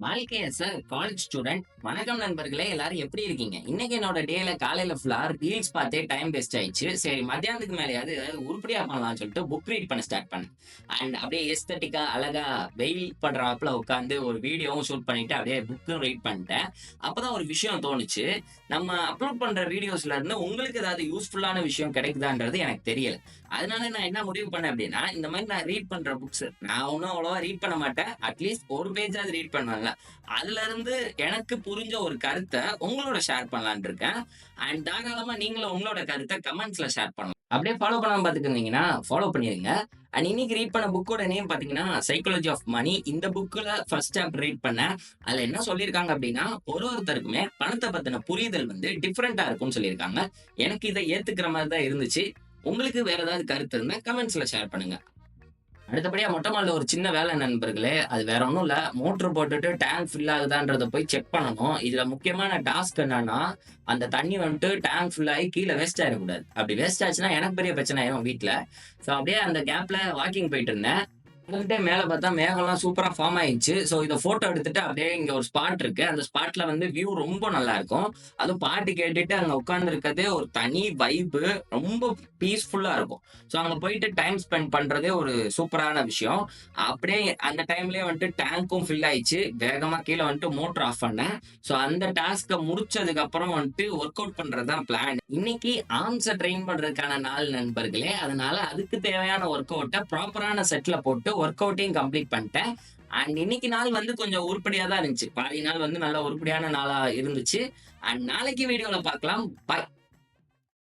வாழ்க்கை as a college student. வணக்கம் நண்பர்களே, எல்லாரும் எப்படி இருக்கீங்க? இன்னைக்கு என்னோட டேல காலையில ஃபுல்லா ரீல்ஸ் பார்த்தே டைம் வேஸ்ட் ஆயிடுச்சு. சரி, மத்தியானத்துக்கு மேலயாவது ஏதாவது உருப்படியா பண்ணலாம்னு சொல்லிட்டு புக் ரீட் பண்ண ஸ்டார்ட் பண்ணேன். அண்ட் அப்படியே எஸ்தட்டிக்கா அழகா வெயில் படுறாப்புல உட்காந்து ஒரு வீடியோவும் ஷூட் பண்ணிட்டு அப்படியே புக்கும் ரீட் பண்ணிட்டேன். அப்பதான் ஒரு விஷயம் தோணுச்சு. நம்ம அப்லோட் பண்ற வீடியோஸ்ல இருந்து உங்களுக்கு ஏதாவது யூஸ்ஃபுல்லான விஷயம் கிடைக்குதான்றது எனக்கு தெரியல. அதனால நான் என்ன முடிவு பண்ணேன் அப்படின்னா, இந்த மாதிரி நான் ரீட் பண்ற புக்ஸ் நான் ஒன்னும் அவ்வளவா ரீட் பண்ண மாட்டேன். அட்லீஸ்ட் ஒரு பேஜாவது ரீட் பண்ணுவேன்ல. அதுல இருந்து எனக்கு புரிஞ்ச ஒரு கருத்தை உங்களோட ஷேர் பண்ணலாம்னு இருக்கேன். அண்ட் தாராளமா நீங்களும் உங்களோட கருத்தை கமெண்ட்ஸ்ல ஷேர் பண்ணலாம். அப்படியே ஃபாலோ பண்ணாம பாத்துக்கிட்டீங்கன்னா ஃபாலோ பண்ணிருங்க. அண்ட் இன்னைக்கு ரீட் பண்ண புக்கோட நேம் பாத்தீங்கன்னா சைக்காலஜி ஆஃப் மணி. இந்த புக்ல ஃபர்ஸ்ட் சாப்டர் ரீட் பண்ணேன். அதுல என்ன சொல்லியிருக்காங்க அப்படின்னா, ஒருத்தருக்குமே பணத்தை பத்தின புரிதல் வந்து டிஃப்ரெண்டா இருக்கும்னு சொல்லியிருக்காங்க. எனக்கு இதை ஏத்துக்கிற மாதிரி தான் இருந்துச்சு. உங்களுக்கு வேற ஏதாவது கருத்து இருந்தா கமெண்ட்ஸ்ல ஷேர் பண்ணுங்க. அடுத்தபடியா மொட்டை மாடில ஒரு சின்ன வேலை நண்பர்களே. அது வேற ஒண்ணும் இல்ல. மோட்டர் போட்டுட்டு டேங்க் ஃபில் ஆகுதான்றத போய் செக் பண்ணணும். இதுல முக்கியமான டாஸ்க் என்னன்னா, அந்த தண்ணி வந்துட்டு டேங்க் ஃபுல் ஆகி கீழ வேஸ்ட் ஆயிறக்கூடாது. அப்படி வேஸ்ட் ஆச்சுன்னா எனக்கு பெரிய பிரச்சனை ஆயிரும் வீட்ல. ஸோ அப்படியே அந்த கேப்ல வாக்கிங் போயிட்டு இருந்தேன். வந்துட்டு மேல பார்த்தா மேகம்லாம் சூப்பரா ஃபார்ம் ஆயிடுச்சு. ஸோ இத ஃபோட்டோ எடுத்துட்டு அப்படியே இங்க ஒரு ஸ்பாட் இருக்கு. அந்த ஸ்பாட்ல வந்து வியூ ரொம்ப நல்லா இருக்கும். அதுவும் பாட்டு கேட்டுட்டு அங்க உட்கார்ந்து இருக்கதே ஒரு தனி வைபு. ரொம்ப பீஸ்ஃபுல்லா இருக்கும். ஸோ அங்க போயிட்டு டைம் ஸ்பெண்ட் பண்றதே ஒரு சூப்பரான விஷயம். அப்படியே அந்த டைம்லயே வந்துட்டு டேங்க்கும் ஃபில் ஆயிடுச்சு. வேகமா கீழ வந்துட்டு மோட்டர் ஆஃப் பண்ணேன். ஸோ அந்த டாஸ்க்க முடிச்சதுக்கு அப்புறம் வந்துட்டு ஒர்க் அவுட் பண்றது தான் பிளான். இன்னைக்கு ஆர்ம்ஸ ட்ரெயின் பண்றதுக்கான நாள் நண்பர்களே. அதனால அதுக்கு தேவையான ஒர்க் அவுட்ட ப்ராப்பரான செட்ல போட்டு ஒர்க் அவுட்டையும் கம்ப்ளீட் பண்ணிட்டேன். அண்ட் இன்னைக்கு நாள் வந்து கொஞ்சம் உருப்படியா தான் இருந்துச்சு. பாதி நாள் வந்து நல்ல உருப்படியான நாளா இருந்துச்சு. அண்ட் நாளைக்கு வீடியோல பார்க்கலாம். பாய்.